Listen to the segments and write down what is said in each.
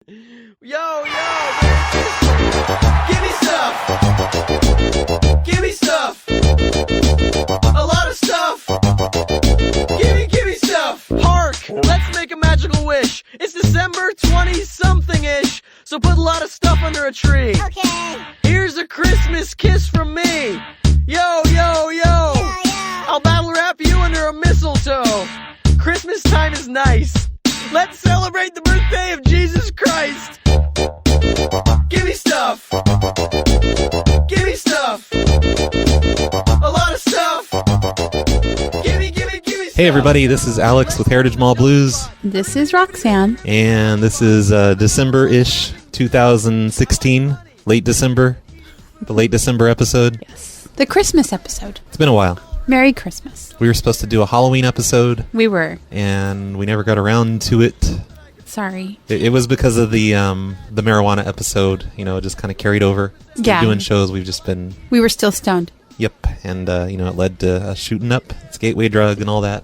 Yo, give me stuff. Give me stuff. A lot of stuff. Give me stuff. Hark, let's make a magical wish. It's December 20-something-ish, so put a lot of stuff under a tree. Okay. Here's a Christmas kiss from me. Yo. I'll battle wrap you under a mistletoe. Christmastime is nice. Let's celebrate the birthday of Jesus Christ. Give me stuff. Give me stuff. A lot of stuff. Give me stuff. Hey everybody, this is Alex with Heritage Mall Blues. This is Roxanne. And this is December-ish 2016. Late December. The late December episode. Yes. The Christmas episode. It's been a while. Merry Christmas. We were supposed to do a Halloween episode. We were. And we never got around to it. Sorry. It was because of the marijuana episode. You know, it just kind of carried over. Yeah. Doing shows, we've just been... We were still stoned. Yep. And, it led to shooting up. It's a gateway drug and all that.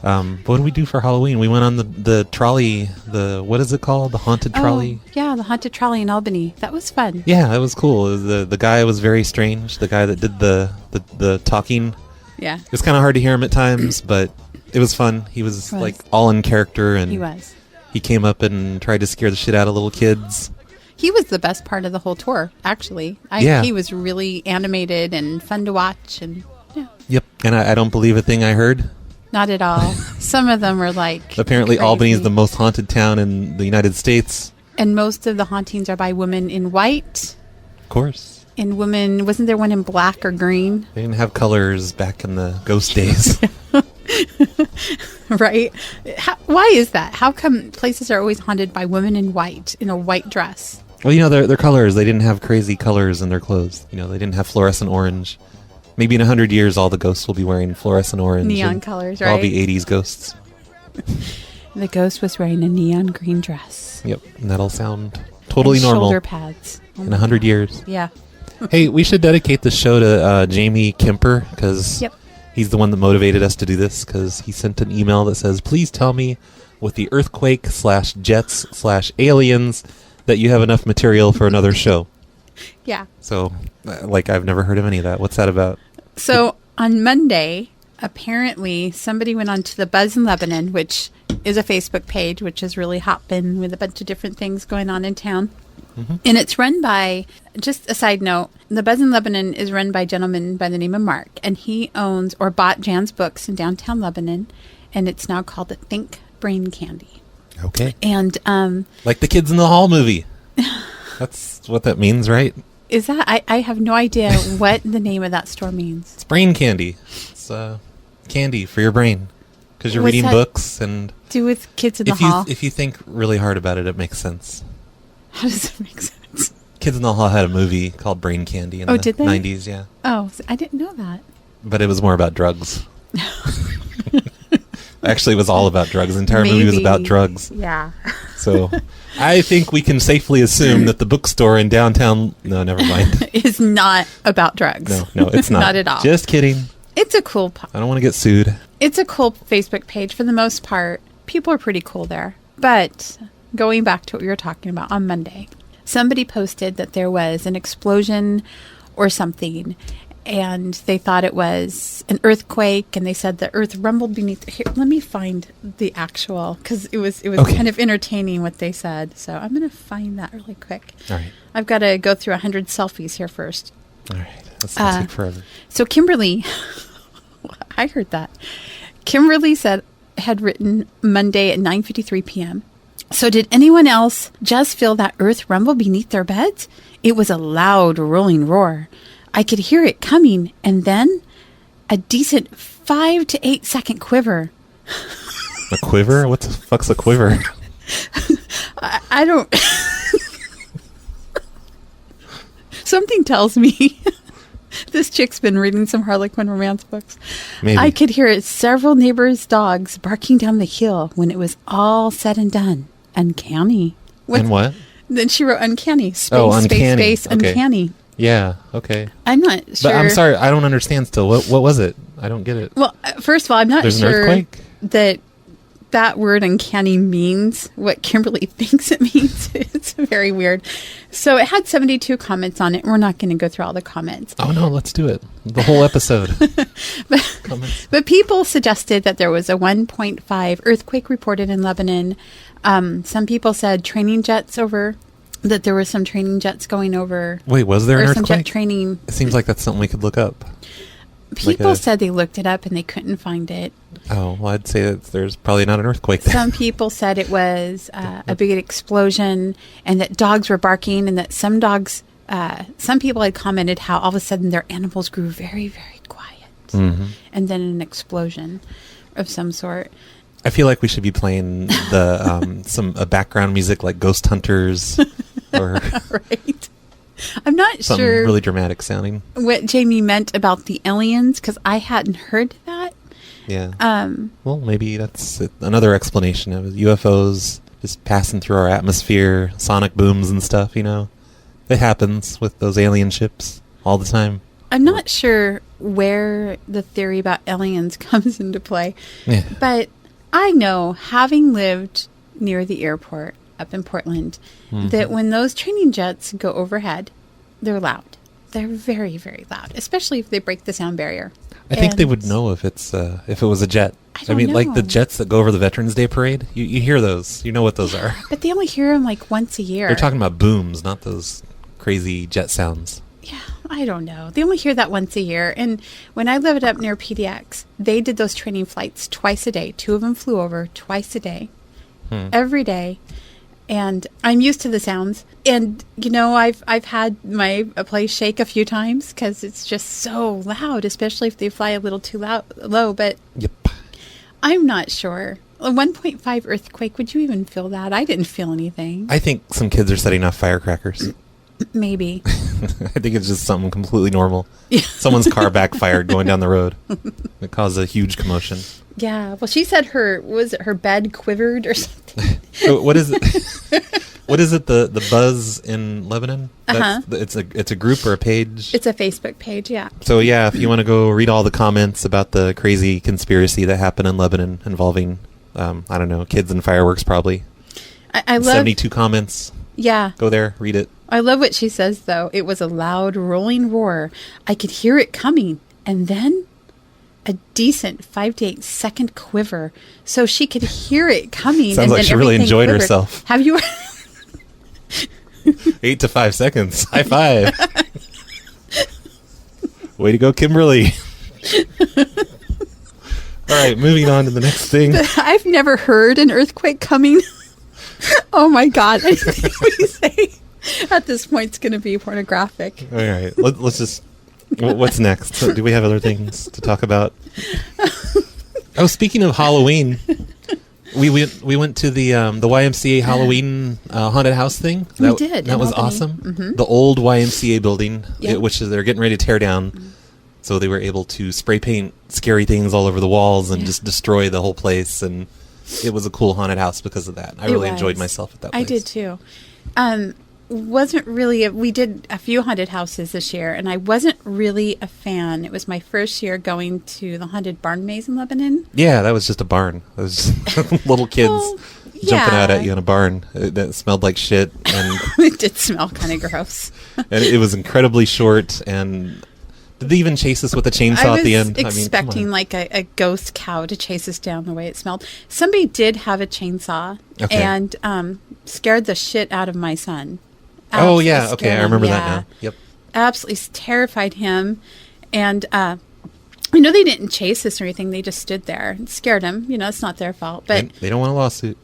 What did we do for Halloween? We went on the trolley, what is it called? The haunted trolley? Oh, yeah, the haunted trolley in Albany. That was fun. Yeah, it was cool. The guy was very strange. The guy that did the talking. Yeah. It was kind of hard to hear him at times, but it was fun. He was like all in character, and he was. He came up and tried to scare the shit out of little kids. He was the best part of the whole tour, actually. He was really animated and fun to watch, and yeah. Yep, and I don't believe a thing I heard. Not at all. Some of them were like apparently crazy. Albany is the most haunted town in the United States. And most of the hauntings are by women in white. Of course. And women, wasn't there one in black or green? They didn't have colors back in the ghost days. Right? Why is that? How come places are always haunted by women in white, in a white dress? Well, their colors, they didn't have crazy colors in their clothes. They didn't have fluorescent orange. Maybe in 100 years, all the ghosts will be wearing fluorescent orange. Neon colors, right? All be 80s ghosts. The ghost was wearing a neon green dress. Yep, and that'll sound totally and normal. Shoulder pads. In 100 years. Yeah. Hey, we should dedicate the show to Jamie Kemper, because he's the one that motivated us to do this, because he sent an email that says, please tell me with the earthquake/jets/aliens that you have enough material for another show. Yeah. So, I've never heard of any of that. What's that about? So, on Monday, apparently, somebody went on to the Buzz In Lebanon, which is a Facebook page, which is really hopping with a bunch of different things going on in town. Mm-hmm. And it's run by, just a side note, the Buzz In Lebanon is run by a gentleman by the name of Mark, and he owns or bought Jan's Books in downtown Lebanon, and it's now called the Think Brain Candy. Okay. And like the Kids in the Hall movie. That's what that means, right? Is that? I have no idea what the name of that store means. It's brain candy. It's candy for your brain, because you're What's reading that books and do with Kids in the Hall. If you think really hard about it, it makes sense. How does it make sense? Kids in the Hall had a movie called Brain Candy in the did they? 90s, yeah. Oh, I didn't know that. But it was more about drugs. Actually, it was all about drugs. The entire movie was about drugs. Yeah. So I think we can safely assume that the bookstore in downtown... No, never mind. Is not about drugs. No, it's not. Not at all. Just kidding. It's a cool... I don't want to get sued. It's a cool Facebook page for the most part. People are pretty cool there. But going back to what we were talking about on Monday, somebody posted that there was an explosion or something, and they thought it was an earthquake, and they said the earth rumbled beneath... Here, let me find the actual, because it was okay. Kind of entertaining what they said. So I'm going to find that really quick. All right. I've got to go through 100 selfies here first. All right. That's going to take forever. So Kimberly, I heard that. Kimberly had written Monday at 9:53 p.m. So did anyone else just feel that earth rumble beneath their beds? It was a loud rolling roar. I could hear it coming, and then a decent 5 to 8 second quiver. A quiver? What the fuck's a quiver? I don't... Something tells me this chick's been reading some Harlequin romance books. Maybe. I could hear several neighbors' dogs barking down the hill when it was all said and done. Uncanny. And what? Then she wrote uncanny. Space, uncanny. Space, Okay. uncanny. Yeah, okay. I'm not sure. But I'm sorry, I don't understand still. What was it? I don't get it. Well, first of all, I'm not There's sure an earthquake? that that word uncanny means what Kimberly thinks it means. It's very weird. So it had 72 comments on it. We're not going to go through all the comments. Oh, no, let's do it. The whole episode. But people suggested that there was a 1.5 earthquake reported in Lebanon. Some people said that there were some training jets going over. Wait, was there an some earthquake? jet training. It seems like that's something we could look up. People said they looked it up and they couldn't find it. Oh, well, I'd say that there's probably not an earthquake there. Some people said it was a big explosion and that dogs were barking and that some dogs, some people had commented how all of a sudden their animals grew very, very quiet. Mm-hmm. And then an explosion of some sort. I feel like we should be playing the some background music like Ghost Hunters or right. I'm not something sure really dramatic sounding. what Jamie meant about the aliens because I hadn't heard that. Yeah. Well, maybe that's another explanation of UFOs just passing through our atmosphere, sonic booms and stuff, you know. It happens with those alien ships all the time. I'm not sure where the theory about aliens comes into play. Yeah. But I know, having lived near the airport up in Portland, that when those training jets go overhead, they're loud. They're very, very loud, especially if they break the sound barrier. I think they would know if it was a jet. I mean, know. like the jets that go over the Veterans Day parade. You hear those. You know what those are. But they only hear them like once a year. They're talking about booms, not those crazy jet sounds. Yeah, I don't know. They only hear that once a year. And when I lived up near PDX, they did those training flights twice a day. 2 of them flew over twice a day, every day. And I'm used to the sounds. And, you know, I've had my place shake a few times because it's just so loud, especially if they fly a little too low. But Yep. I'm not sure. A 1.5 earthquake, would you even feel that? I didn't feel anything. I think some kids are setting off firecrackers. Maybe. I think it's just something completely normal. Yeah. Someone's car backfired going down the road. It caused a huge commotion. Yeah. Well, she said her bed quivered or something. So what is it? What is it? The Buzz in Lebanon? It's a group or a page? It's a Facebook page, yeah. So yeah, if you want to go read all the comments about the crazy conspiracy that happened in Lebanon involving, I don't know, kids and fireworks probably. I love 72 comments. Yeah. Go there, read it. I love what she says, though. It was a loud, rolling roar. I could hear it coming. And then a decent 5 to 8 second quiver. So she could hear it coming. Sounds and like then she really everything enjoyed quivered. herself. Have you... 8 to 5 seconds. High five. Way to go, Kimberly. All right, moving on to the next thing. I've never heard an earthquake coming. Oh, my God. Anything we say at this point is going to be pornographic. All right, let's just... What's next? Do we have other things to talk about? Oh, speaking of Halloween... We went to the YMCA Halloween haunted house thing. We did. That was Albany. awesome. Mm-hmm. The old YMCA building, Yep. which they're getting ready to tear down, so they were able to spray paint scary things all over the walls and just destroy the whole place. And it was a cool haunted house because of that. I really enjoyed myself at that place. I did too. Wasn't really we did a few haunted houses this year, and I wasn't really a fan. It was my first year going to the haunted barn maze in Lebanon. Yeah, that was just a barn. It was just little kids jumping out at you in a barn that smelled like shit, and It did smell kind of gross. and it was incredibly short. And did they even chase us with a chainsaw at the end? I was expecting like a ghost cow to chase us down the way it smelled. Somebody did have a chainsaw and scared the shit out of my son. Oh, yeah. Absolutely Okay, scared I remember him, that now. Yep. Absolutely terrified him. And I know they didn't chase us or anything. They just stood there and scared him. You know, it's not their fault. But They don't want a lawsuit.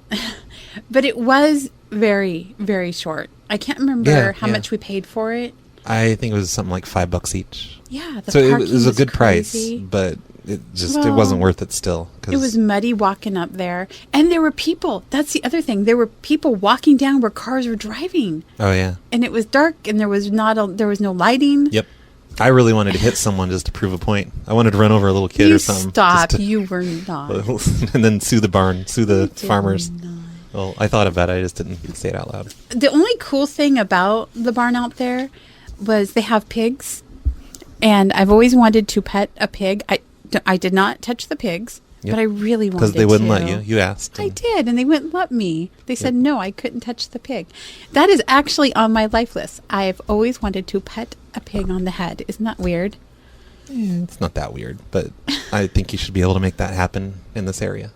But it was very, very short. I can't remember how yeah. much we paid for it. I think it was something like $5 each. Yeah, the So it parking was a good crazy. price, but it Well, wasn't worth it still. 'cause It was muddy walking up there. And there were people. That's the other thing. There were people walking down where cars were driving. Oh, yeah. And it was dark and there was no lighting. Yep. I really wanted to hit someone just to prove a point. I wanted to run over a little kid You or something. stop. just to- You were not. and then sue the barn, sue the did farmers. not. Well, I thought about it. I just didn't say it out loud. The only cool thing about the barn out there was they have pigs. And I've always wanted to pet a pig. I did not touch the pigs. Yep. But I really wanted to. Because they wouldn't let you. You asked. I did, and they wouldn't let me. They said, no, I couldn't touch the pig. That is actually on my life list. I've always wanted to pet a pig on the head. Isn't that weird? It's not that weird, but I think you should be able to make that happen in this area.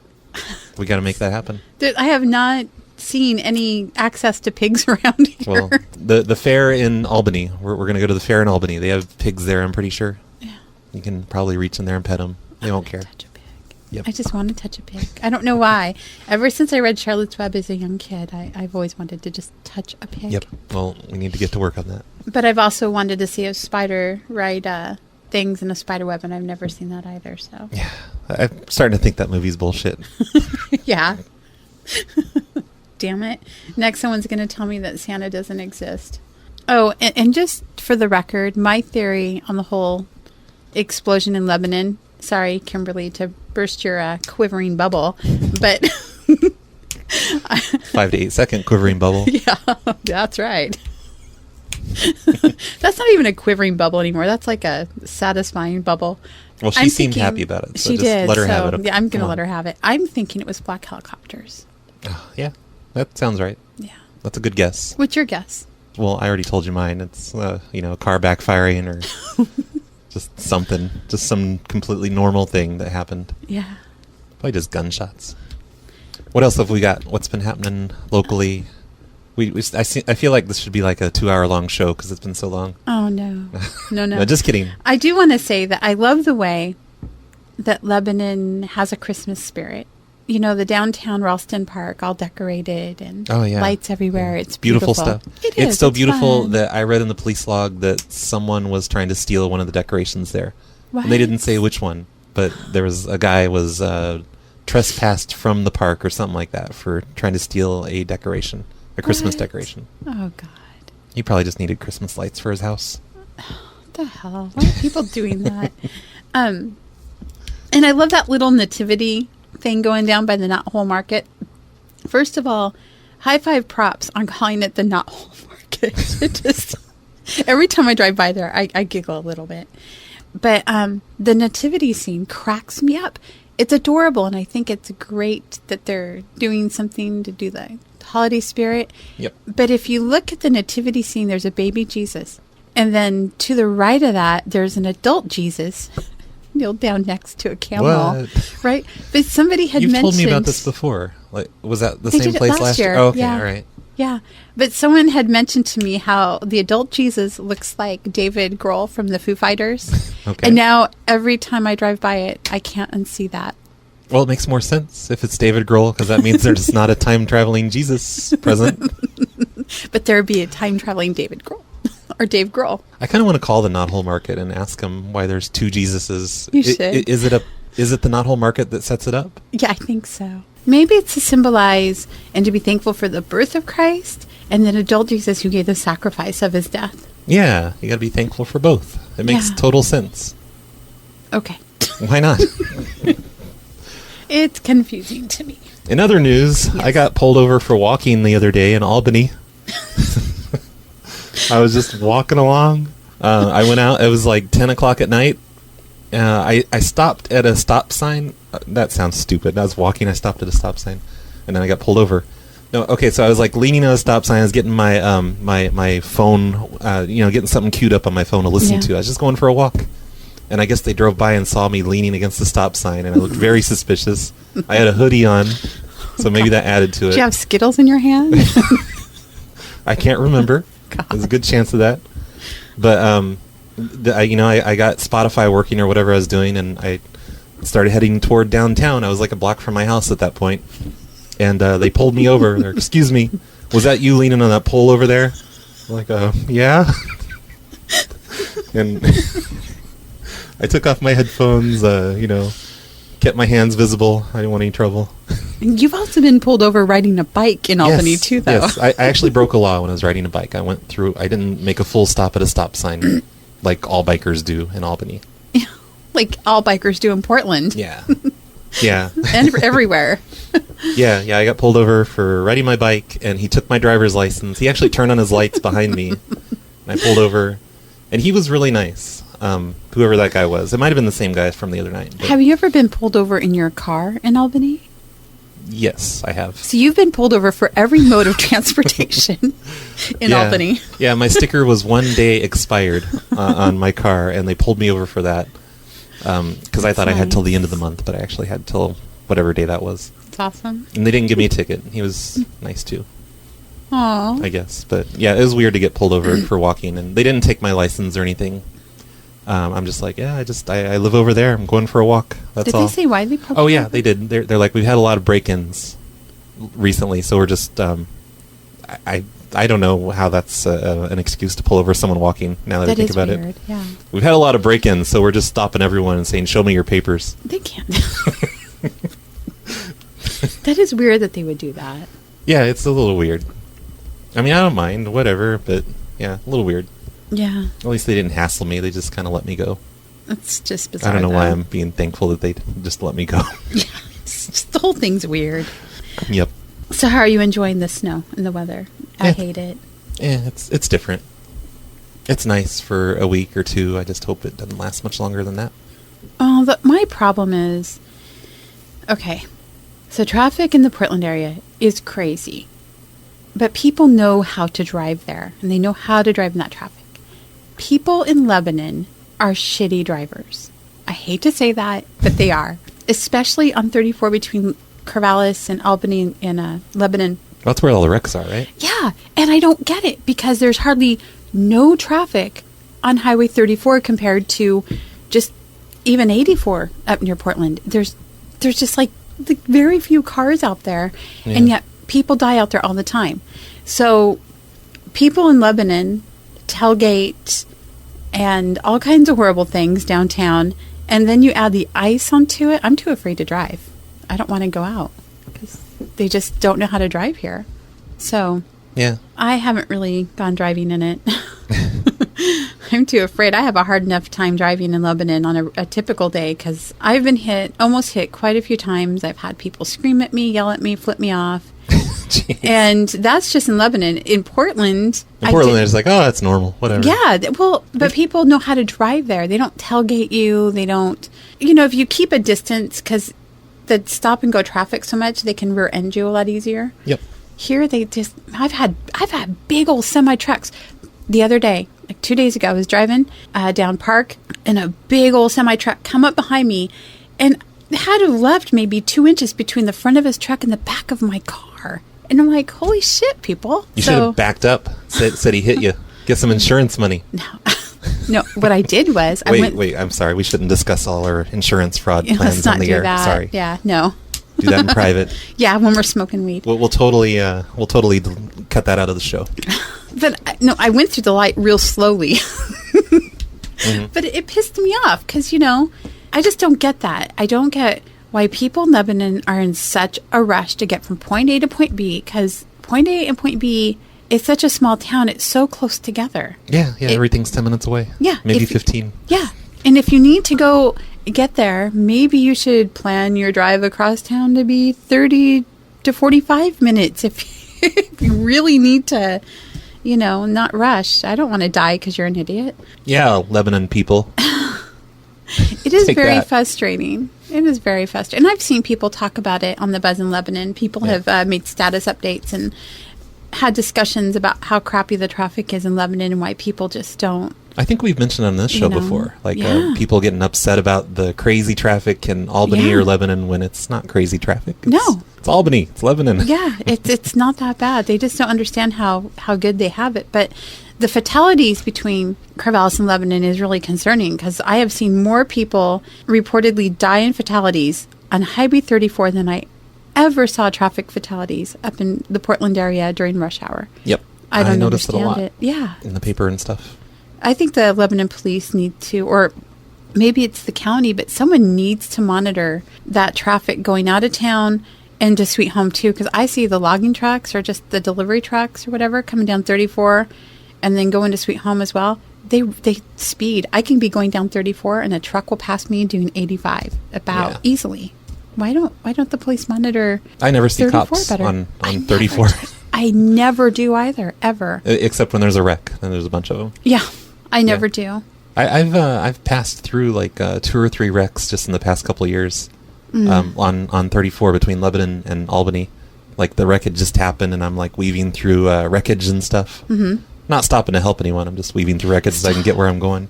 We got to make that happen. I have not seen any access to pigs around here. Well, the fair in Albany, we're going to go to the fair in Albany. They have pigs there, I'm pretty sure. Yeah. You can probably reach in there and pet them. They won't care. Touch a pig. Yep. I just want to touch a pig. I don't know why. Ever since I read Charlotte's Web as a young kid, I've always wanted to just touch a pig. Yep. Well, we need to get to work on that. But I've also wanted to see a spider ride things in a spider web, and I've never seen that either. So Yeah. I'm starting to think that movie's bullshit. yeah. Damn it. Next, someone's going to tell me that Santa doesn't exist. Oh, and just for the record, my theory on the whole explosion in Lebanon, sorry, Kimberly, to burst your quivering bubble, but 5 to 8 second quivering bubble. yeah, that's right. That's not even a quivering bubble anymore. That's like a satisfying bubble. Well, she seemed happy about it. So she just did. let her have it. Yeah, I'm going to let her have it. I'm thinking it was black helicopters. Yeah, that sounds right. Yeah. That's a good guess. What's your guess? Well, I already told you mine. It's, a car backfiring or just something. Just some completely normal thing that happened. Yeah. Probably just gunshots. What else have we got? What's been happening locally? I feel like this should be like a 2-hour-long show because it's been so long. Oh, no. No. No, just kidding. I do want to say that I love the way that Lebanon has a Christmas spirit. You know, the downtown Ralston Park, all decorated and lights everywhere. Yeah. It's beautiful stuff. It's so beautiful fun. that I read in the police log that someone was trying to steal one of the decorations there. What? And they didn't say which one, but there was a guy was trespassed from the park or something like that for trying to steal a decoration, a Christmas decoration. Oh, God. He probably just needed Christmas lights for his house. What the hell? Why are people doing that? And I love that little nativity thing going down by the Knothole Market. First of all, high five props on calling it the Knothole Market. It just every time I drive by there, I giggle a little bit. But the nativity scene cracks me up. It's adorable, and I think it's great that they're doing something to do the holiday spirit. Yep. But if you look at the nativity scene, there's a baby Jesus. And then to the right of that, there's an adult Jesus kneeled down next to a camel. What? Right? But somebody had You've mentioned... told me about this before. Like, was that the They same did it place last last year? year. Oh, okay, Yeah. all right. Yeah. But someone had mentioned to me how the adult Jesus looks like David Grohl from the Foo Fighters. Okay. And now every time I drive by it, I can't unsee that. Well, it makes more sense if it's David Grohl, because that means there's not a time-traveling Jesus present. But there would be a time-traveling David Grohl. Or Dave Grohl. I kind of want to call the Knothole Market and ask him why there's two Jesuses. You should. Is it the Knothole Market that sets it up? Yeah, I think so. Maybe it's to symbolize and to be thankful for the birth of Christ and then adult Jesus who gave the sacrifice of his death. Yeah, you got to be thankful for both. It makes total sense. Okay. Why not? It's confusing to me. In other news, I got pulled over for walking the other day in Albany. I was just walking along. I went out. It was like 10 o'clock at night. I stopped at a stop sign. That sounds stupid. I was walking. I stopped at a stop sign, and then I got pulled over. No, okay. So I was like leaning on a stop sign. I was getting my my phone, getting something queued up on my phone to listen to. I was just going for a walk, and I guess they drove by and saw me leaning against the stop sign, and I looked very suspicious. I had a hoodie on, so maybe that added to it. Do you have Skittles in your hand? I can't remember. There's a good chance of that. But I got Spotify working or whatever I was doing, and I started heading toward downtown. I was like a block from my house at that point, and they pulled me over. They're, "Excuse me, was that you leaning on that pole over there?" I'm like, yeah. And I took off my headphones, kept my hands visible. I didn't want any trouble. You've also been pulled over riding a bike in Albany too, though. Yes, I actually broke a law when I was riding a bike. I didn't make a full stop at a stop sign like all bikers do in Albany. Yeah, like all bikers do in Portland. Yeah. Yeah. And everywhere. Yeah, I got pulled over for riding my bike, and he took my driver's license. He actually turned on his lights behind me, and I pulled over, and he was really nice. whoever that guy was. It might have been the same guy from the other night. Have you ever been pulled over in your car in Albany? Yes, I have. So you've been pulled over for every mode of transportation in Albany. Yeah, my sticker was 1 day expired on my car, and they pulled me over for that because I thought I had till the end of the month, but I actually had till whatever day that was. That's awesome. And they didn't give me a ticket. He was nice too. Aw. I guess. But yeah, it was weird to get pulled over for walking, and they didn't take my license or anything. I'm just like, yeah, I live over there. I'm going for a walk. That's all. Did they say why they pulled Oh, you yeah, over? they did. They're like, we've had a lot of break-ins recently, so we're just, I don't know how that's an excuse to pull over someone walking, now that I think about weird. it. Yeah. We've had a lot of break-ins, so we're just stopping everyone and saying, show me your papers. They can't. That is weird that they would do that. Yeah, it's a little weird. I mean, I don't mind, whatever, but yeah, a little weird. Yeah. At least they didn't hassle me. They just kind of let me go. That's just bizarre. I don't know though. why I'm being thankful that they just let me go. Yeah. It's just, the whole thing's weird. Yep. So how are you enjoying the snow and the weather? I Yeah. hate it. Yeah, it's different. It's nice for a week or two. I just hope it doesn't last much longer than that. Oh, my problem is, okay, so traffic in the Portland area is crazy, but people know how to drive there, and they know how to drive in that traffic. People in Lebanon are shitty drivers. I hate to say that, but they are, especially on 34 between Corvallis and Albany and Lebanon. That's where all the wrecks are, right? Yeah, and I don't get it because there's hardly no traffic on Highway 34 compared to just even 84 up near Portland. There's just like very few cars out there, and yet people die out there all the time. So people in Lebanon tailgate and all kinds of horrible things downtown, and then you add the ice onto it. I'm too afraid to drive. I don't want to go out because they just don't know how to drive here. So Yeah. I haven't really gone driving in it. I'm too afraid. I have a hard enough time driving in Lebanon on a typical day because I've been almost hit quite a few times. I've had people scream at me, yell at me, flip me off. And that's just in Lebanon. In Portland... They're just like, oh, that's normal. Whatever. Yeah. Well, but people know how to drive there. They don't tailgate you. They don't... if you keep a distance because the stop-and-go traffic so much, they can rear-end you a lot easier. Yep. Here, they just... I've had big old semi-trucks. The other day, like 2 days ago, I was driving down Park, and a big old semi-truck come up behind me, and had to have left maybe 2 inches between the front of his truck and the back of my car. And I'm like, holy shit, people. You should have backed up, said he hit you. Get some insurance money. No, what I did was... Wait, I'm sorry. We shouldn't discuss all our insurance fraud plans let's not on the do air. that. Sorry. Yeah, no. Do that in private. Yeah, when we're smoking weed. We'll totally cut that out of the show. But I went through the light real slowly. Mm-hmm. But it pissed me off because, I just don't get that. I don't get why people in Lebanon are in such a rush to get from point A to point B, because point A and point B is such a small town. It's so close together. Yeah, everything's 10 minutes away. Yeah. Maybe 15. Yeah. And if you need to go get there, maybe you should plan your drive across town to be 30 to 45 minutes if you really need to, not rush. I don't want to die because you're an idiot. Yeah, Lebanon people. It is Take very that. frustrating. It is very frustrating. And I've seen people talk about it on the Buzz in Lebanon. People have made status updates and had discussions about how crappy the traffic is in Lebanon and why people just don't. I think we've mentioned on this show before, people getting upset about the crazy traffic in Albany or Lebanon when it's not crazy traffic. It's Albany. It's Lebanon. Yeah, it's not that bad. They just don't understand how good they have it. But the fatalities between Corvallis and Lebanon is really concerning because I have seen more people reportedly die in fatalities on Highway 34 than I ever saw traffic fatalities up in the Portland area during rush hour. Yep. I don't noticed it a lot. Yeah. In the paper and stuff. I think the Lebanon police need to, or maybe it's the county, but someone needs to monitor that traffic going out of town and to Sweet Home too, because I see the logging trucks or just the delivery trucks or whatever coming down 34 and then going to Sweet Home as well. They speed. I can be going down 34 and a truck will pass me doing 85 easily. Why don't the police monitor? I never see 34 cops better? on 34. I never do either, ever. Except when there's a wreck, then there's a bunch of them. Yeah, I never do. I've passed through like 2 or 3 wrecks just in the past couple of years on 34 between Lebanon and Albany. Like the wreckage just happened, and I'm like weaving through wreckage and stuff. Mm-hmm. Not stopping to help anyone. I'm just weaving through wreckage so I can get where I'm going.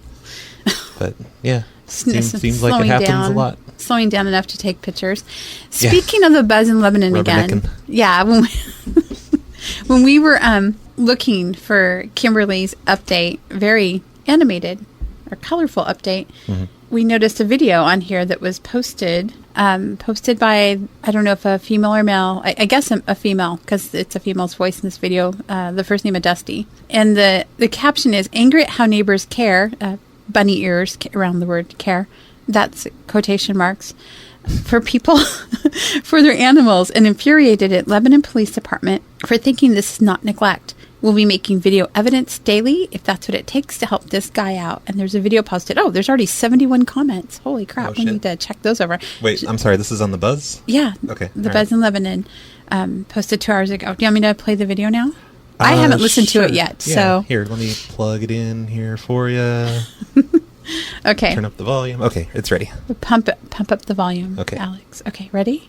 But yeah, seems like it happens a lot. Slowing down enough to take pictures. Speaking of the Buzz in Lebanon again, when we were looking for Kimberly's update, very animated or colorful update, we noticed a video on here that was posted by, I don't know if a female or male, I guess a female, because it's a female's voice in this video, the first name of Dusty. And the caption is, angry at how neighbors care, bunny ears around the word care, that's quotation marks, for people, for their animals, and infuriated at Lebanon Police Department for thinking this is not neglect. We'll be making video evidence daily if that's what it takes to help this guy out. And there's a video posted. Oh, there's already 71 comments. Holy crap. We need to check those over. Wait, I'm sorry. This is on the Buzz? Yeah. Okay. The Buzz in Lebanon posted 2 hours ago. Do you want me to play the video now? I haven't listened to it yet. Yeah. So here, let me plug it in here for you. Okay. Turn up the volume. Okay, it's ready. Pump up the volume, okay. Alex. Okay, ready?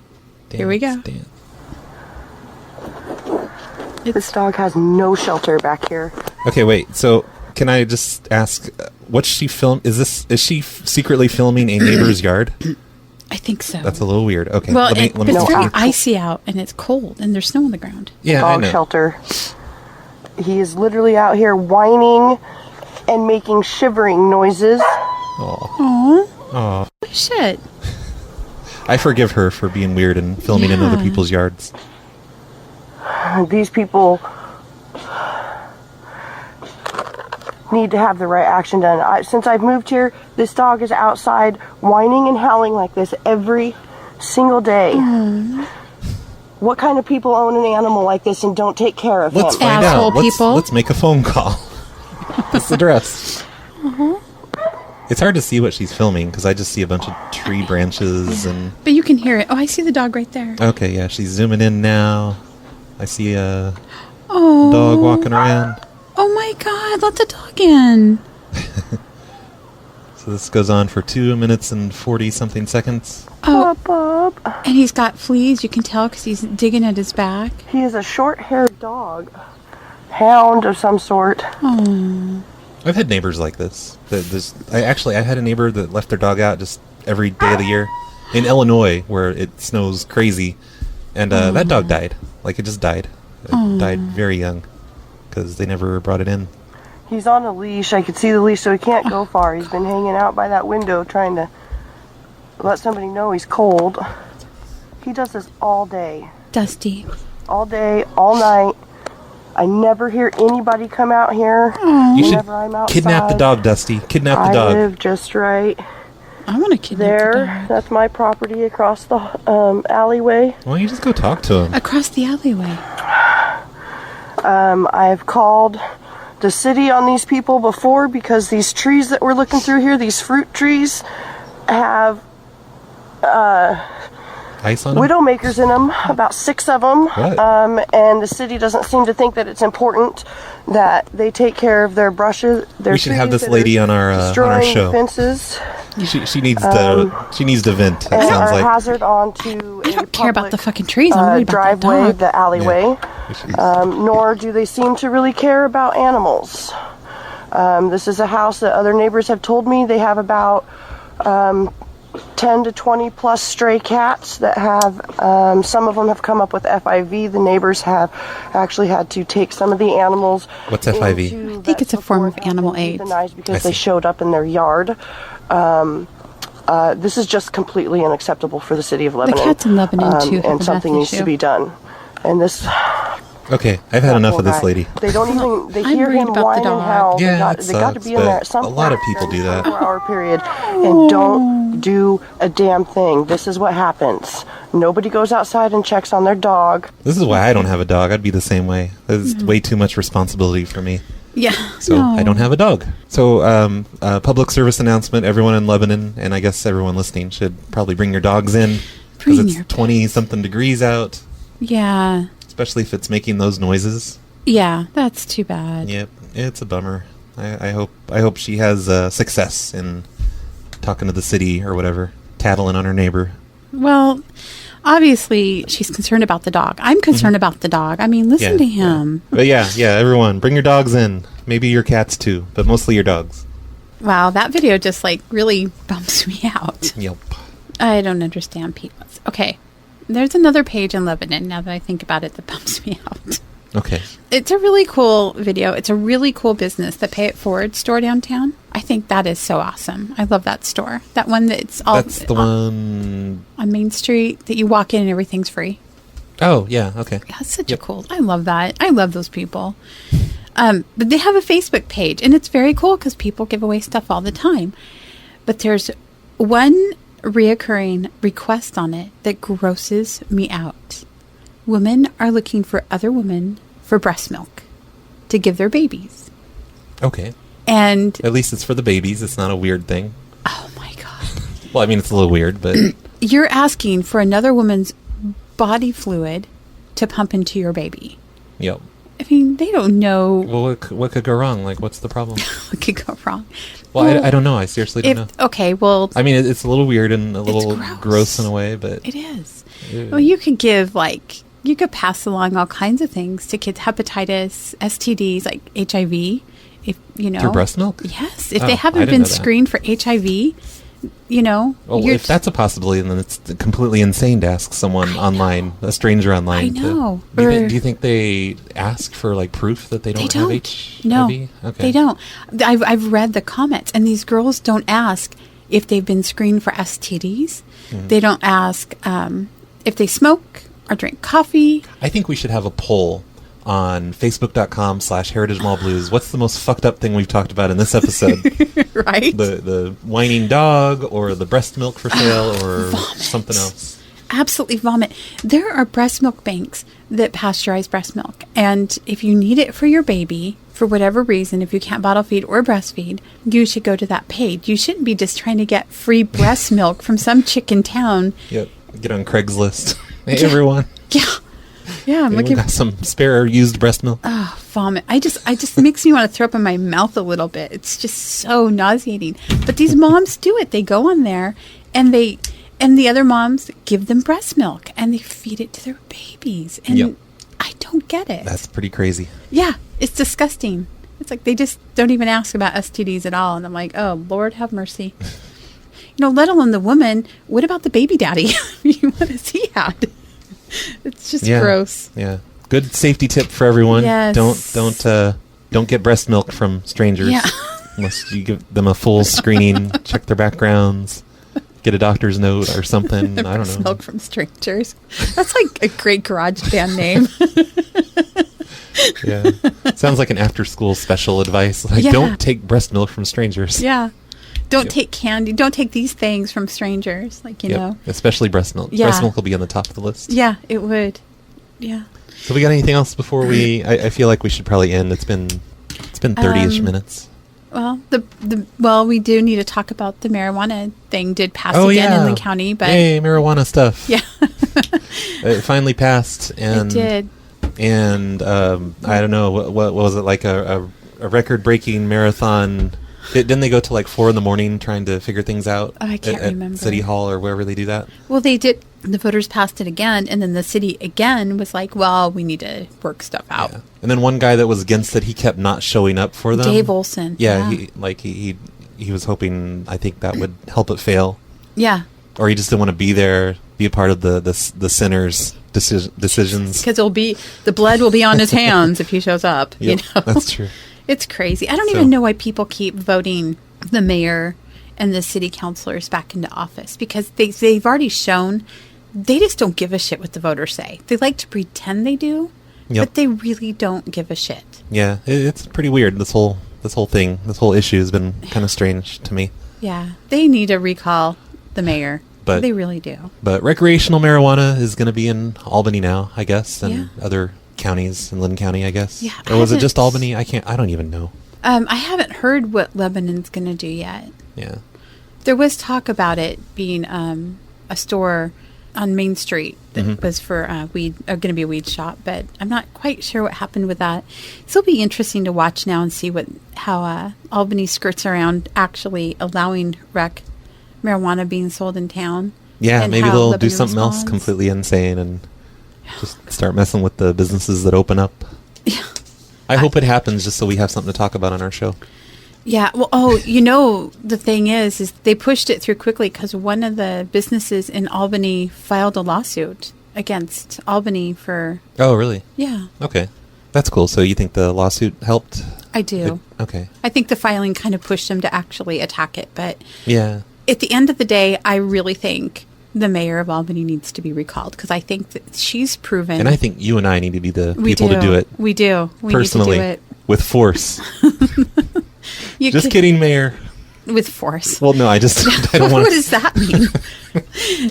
Here we go. This dog has no shelter back here. Okay, wait. So, can I just ask, what's she film? Is she secretly filming a neighbor's yard? I think so. That's a little weird. Okay. Well, but it's No, very icy out, and it's cold, and there's snow on the ground. Yeah, Dog I know. shelter. He is literally out here whining and making shivering noises. Aw. Aw. Shit. I forgive her for being weird and filming in other people's yards. These people need to have the right action done. Since I've moved here, this dog is outside whining and howling like this every single day. What kind of people own an animal like this and don't take care of Let's him? find Asshole out. people. Let's make a phone call. What's the address? It's hard to see what she's filming because I just see a bunch of tree branches and... But you can hear it. Oh, I see the dog right there. Okay, yeah, she's zooming in now. I see a dog walking around. Oh my God, let the dog in. So this goes on for 2 minutes and 40-something seconds. Oh, Bob. and he's got fleas. You can tell because he's digging at his back. He is a short-haired dog. Hound of some sort. Oh. I've had neighbors like this. I had a neighbor that left their dog out just every day of the year in Illinois where it snows crazy. And that dog died. Like, it just died. It died very young because they never brought it in. He's on a leash. I could see the leash, so he can't go far. He's been hanging out by that window trying to let somebody know he's cold. He does this all day. Dusty. All day, all night. I never hear anybody come out here. You should Whenever I'm outside. kidnap the dog, Dusty. Kidnap the dog. I live just right I want to kidnap the there. dog. That's my property across the alleyway. Why don't you just go talk to him? Across the alleyway. I've called the city on these people before because these trees that we're looking through here, these fruit trees, have Ice on him? widowmakers in them, about 6 of them. What? And the city doesn't seem to think that it's important that they take care of their brushes. Their We should have trees this that lady are on our destroying show. Fences She needs to vent. It and sounds are like. hazard onto I a don't care about the public, fucking trees. I'm worried about that driveway, dog. the alleyway. Yeah. Nor do they seem to really care about animals. This is a house that other neighbors have told me they have about 10 to 20 plus stray cats that have, some of them have come up with FIV. The neighbors have actually had to take some of the animals. What's FIV? into I think it's a vets form of before animal having AIDS. euthanized because I they see. showed up in their yard. This is just completely unacceptable for the city of Lebanon. cats in Lebanon, too, have a and meth something needs issue. to be done. And this... Okay, I've had enough poor of this guy. lady. They don't even. They I'm hear worried him about the whine and dog. howl. Yeah, they got to it be in sucks, there at but some a lot of point people do during that. the 24-hour period and don't do a damn thing. This is what happens. Nobody goes outside and checks on their dog. This is why I don't have a dog. I'd be the same way. It's way too much responsibility for me. Yeah. So I don't have a dog. So public service announcement, everyone in Lebanon, and I guess everyone listening should probably bring your dogs in. Because Bring it's your 20-something degrees out, Yeah. especially if it's making those noises. Yeah, that's too bad. Yep, it's a bummer. I hope she has success in talking to the city or whatever, tattling on her neighbor. Well, obviously, she's concerned about the dog. I'm concerned about the dog. I mean, listen to him. Yeah. But yeah, everyone, bring your dogs in. Maybe your cats too, but mostly your dogs. Wow, that video just like really bumps me out. Yep. I don't understand people. Okay, there's another page in Lebanon, now that I think about it, that bumps me out. Okay. It's a really cool video. It's a really cool business, the Pay It Forward store downtown. I think that is so awesome. I love that store. That one that's all... That's the one... On Main Street that you walk in and everything's free. Oh, yeah, okay. Yeah, that's such a cool... I love that. I love those people. But they have a Facebook page, and it's very cool because people give away stuff all the time. But there's one reoccurring request on it that grosses me out. Women are looking for other women for breast milk to give their babies. Okay. And at least it's for the babies. It's not a weird thing. Oh my God. Well, I mean, it's a little weird, but... You're asking for another woman's body fluid to pump into your baby. Yep. I mean, they don't know... Well, what could go wrong? Like, what's the problem? What could go wrong? Well, I don't know. I seriously don't know. Okay, well... I mean, it's a little weird and a little gross in a way, but... It is. Ew. Well, you could give, like... You could pass along all kinds of things to kids. Hepatitis, STDs, like HIV. If you know... Through breast milk? Yes. If they haven't been screened for HIV, you know... Well, if that's a possibility, then it's completely insane to ask someone online, a stranger online. I know. Do you think they ask for, like, proof that they don't have HIV? No, okay. They don't. I've read the comments, and these girls don't ask if they've been screened for STDs. Mm-hmm. They don't ask if they smoke or drink coffee. I think we should have a poll on Facebook.com/Heritage Mall Blues. What's the most fucked up thing we've talked about in this episode? Right? The whining dog, or the breast milk for sale, or something else. Absolutely vomit. There are breast milk banks that pasteurize breast milk. And if you need it for your baby, for whatever reason, if you can't bottle feed or breastfeed, you should go to that page. You shouldn't be just trying to get free breast milk from some chick in town. Yep. Get on Craigslist. Hey, everyone. Yeah, I'm looking for some spare used breast milk. Oh, vomit. I just makes me want to throw up in my mouth a little bit. It's just so nauseating. But these moms do it. They go on there and the other moms give them breast milk and they feed it to their babies. And I don't get it. That's pretty crazy. Yeah, it's disgusting. It's like they just don't even ask about STDs at all. And I'm like, oh, Lord have mercy. Let alone the woman. What about the baby daddy? What has he had? It's just gross. Yeah. Good safety tip for everyone. Yes. Don't get breast milk from strangers. Yeah. Unless you give them a full screening, check their backgrounds, get a doctor's note or something. I don't know. Breast milk from strangers. That's like a great garage band name. Yeah. Sounds like an after-school special advice. Like, don't take breast milk from strangers. Yeah. Don't take candy. Don't take these things from strangers. Like, you know. Especially breast milk. Yeah. Breast milk will be on the top of the list. Yeah, it would. Yeah. So we got anything else before we... I feel like we should probably end. It's been 30-ish minutes. Well, we do need to talk about the marijuana thing. Did pass again in Linn County, but... Hey, marijuana stuff. Yeah. It finally passed. And, it did. And I don't know, what was it, like a record-breaking marathon... Didn't they go to like 4 a.m. trying to figure things out? Oh, I can't remember. City Hall or wherever they do that? Well, they did. The voters passed it again, and then the city again was like, well, we need to work stuff out. Yeah. And then one guy that was against it, he kept not showing up for them. Dave Olson. Yeah. He was hoping, I think that would help it fail. Yeah. Or he just didn't want to be there, be a part of the sinners' decisions. Because the blood will be on his hands if he shows up. Yep, that's true. It's crazy. I don't even know why people keep voting the mayor and the city councilors back into office, because they've already shown they just don't give a shit what the voters say. They like to pretend they do, but they really don't give a shit. Yeah, it's pretty weird. This whole thing, this whole issue has been kind of strange to me. Yeah, they need to recall the mayor. But they really do. But recreational marijuana is going to be in Albany now, I guess, and other counties in Linn County, I guess. Yeah, or was it just Albany? I don't even know. I haven't heard what Lebanon's going to do yet. Yeah. There was talk about it being a store on Main Street that was for going to be a weed shop, but I'm not quite sure what happened with that. So it'll be interesting to watch now and see how Albany skirts around actually allowing rec marijuana being sold in town. Yeah, and maybe how they'll Lebanon do something else responds. completely insane and just start messing with the businesses that open up. Yeah. I hope it happens just so we have something to talk about on our show. Yeah. Well, the thing is they pushed it through quickly because one of the businesses in Albany filed a lawsuit against Albany for... Oh, really? Yeah, Okay. That's cool. So you think the lawsuit helped? I do. Okay. I think the filing kind of pushed them to actually attack it. But Yeah. at the end of the day, I really think the mayor of Albany needs to be recalled because I think that she's proven... And I think you and I need to be the we people to do it. We do. We personally, need to do it. with force. You Just could- kidding, Mayor. With force. Well, no, I don't want What does that mean?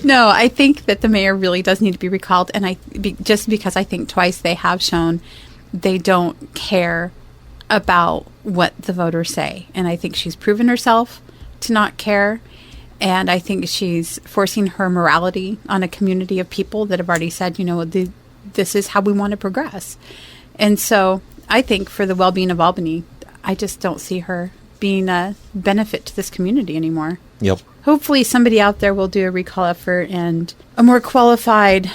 No, I think that the mayor really does need to be recalled, and just because I think twice they have shown they don't care about what the voters say, and I think she's proven herself to not care, and I think she's forcing her morality on a community of people that have already said, this is how we want to progress, and so I think for the well-being of Albany, I just don't see her being a benefit to this community anymore. Yep. Hopefully somebody out there will do a recall effort and a more qualified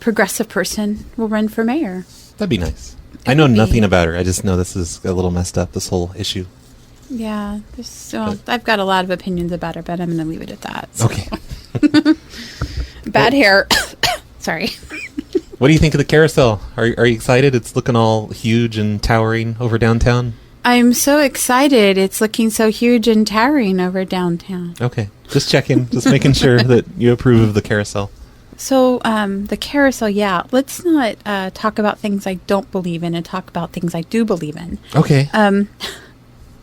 progressive person will run for mayor. That'd be nice. I know nothing about her. I just know this is a little messed up, this whole issue. Yeah. I've got a lot of opinions about her, but I'm going to leave it at that. So. Okay. Bad hair. Sorry. What do you think of the carousel? Are you excited? It's looking all huge and towering over downtown. I'm so excited. It's looking so huge and towering over downtown. Okay. Just checking. Just making sure that you approve of the carousel. So, the carousel, yeah. Let's not talk about things I don't believe in and talk about things I do believe in. Okay. I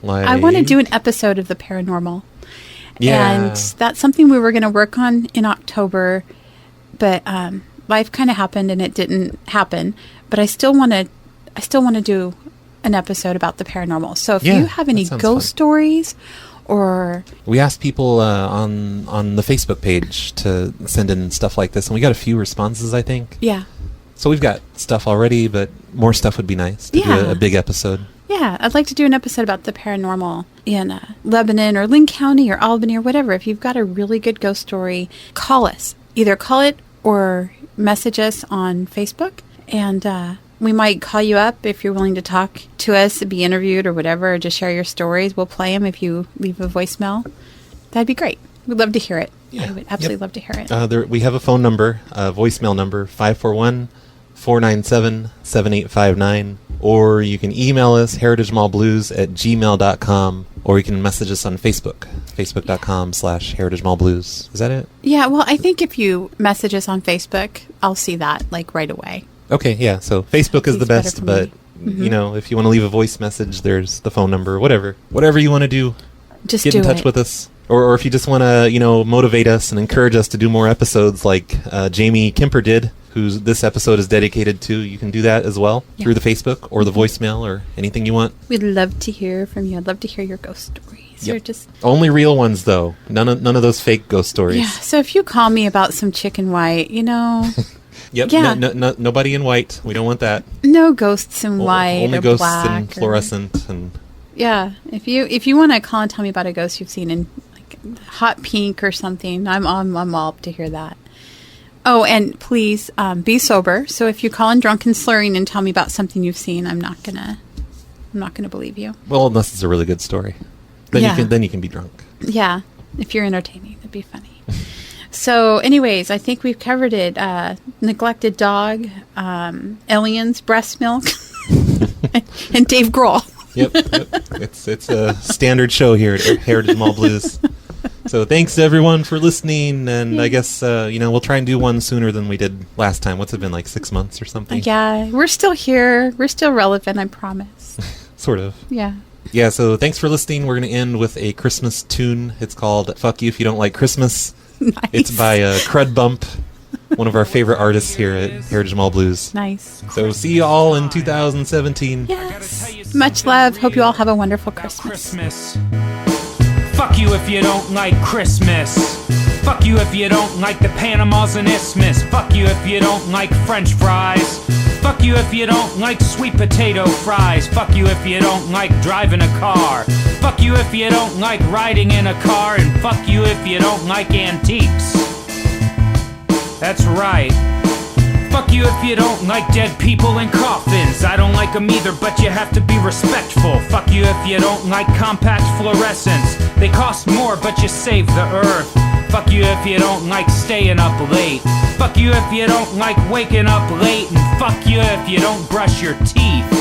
want to do an episode of the paranormal. Yeah. And that's something we were going to work on in October, but life kind of happened and it didn't happen. But I still want to do an episode about the paranormal. So if you have any that sounds ghost fun. stories or... We asked people on the Facebook page to send in stuff like this, and we got a few responses, I think. Yeah. So we've got stuff already, but more stuff would be nice to do a big episode. Yeah, I'd like to do an episode about the paranormal in Lebanon or Lynn County or Albany or whatever. If you've got a really good ghost story, call us. Either call it or message us on Facebook, and we might call you up if you're willing to talk to us, be interviewed or whatever, or just share your stories. We'll play them if you leave a voicemail. That'd be great. We'd love to hear it. Yeah. I would absolutely love to hear it. We have a phone number, voicemail number, 541-497-7859. Or you can email us, heritagemallblues@gmail.com. Or you can message us on Facebook, facebook.com/heritagemallblues. Is that it? Yeah, well, I think if you message us on Facebook, I'll see that right away. Okay, yeah. So Facebook is the It's better best, for but, me. if you want to leave a voice message, there's the phone number, whatever. Whatever you want to do, Just get do in touch it. with us. Or if you just want to, motivate us and encourage us to do more episodes like Jamie Kemper did, who this episode is dedicated to, you can do that as well through the Facebook or the voicemail or anything you want. We'd love to hear from you. I'd love to hear your ghost stories. Yep. Or just Only real ones, though. None of those fake ghost stories. yeah. So if you call me about some chicken white, Yep. Yeah. No, nobody in white. We don't want that. no ghosts in white Only or ghosts black in or- fluorescent and. Yeah, if you want to call and tell me about a ghost you've seen in hot pink or something, I'm all up to hear that. Oh, and please be sober. So if you call in drunk and slurring and tell me about something you've seen, I'm not gonna believe you. Well, unless it's a really good story, then you can be drunk. Yeah, if you're entertaining, that'd be funny. So, anyways, I think we've covered it. Neglected dog, aliens, breast milk, and Dave Grohl. Yep. It's a standard show here at Heritage Mall Blues. So thanks to everyone for listening, and I guess we'll try and do one sooner than we did last time. What's it been, like 6 months or something? Yeah, we're still here. We're still relevant, I promise. Sort of. Yeah. Yeah, so thanks for listening. We're going to end with a Christmas tune. It's called Fuck You If You Don't Like Christmas. Nice. It's by Crudbump, one of our favorite artists here at Heritage Mall Blues. Nice. So see you all in 2017. Yes. Much love. Hope you all have a wonderful Christmas. Fuck you if you don't like Christmas. Fuck you if you don't like the Panamas and Isthmus. Fuck you if you don't like French fries. Fuck you if you don't like sweet potato fries. Fuck you if you don't like driving a car. Fuck you if you don't like riding in a car. And fuck you if you don't like antiques. That's right. Fuck you if you don't like dead people in coffins. I don't like them either, but you have to be respectful. Fuck you if you don't like compact fluorescents. They cost more, but you save the earth. Fuck you if you don't like staying up late. Fuck you if you don't like waking up late. And fuck you if you don't brush your teeth.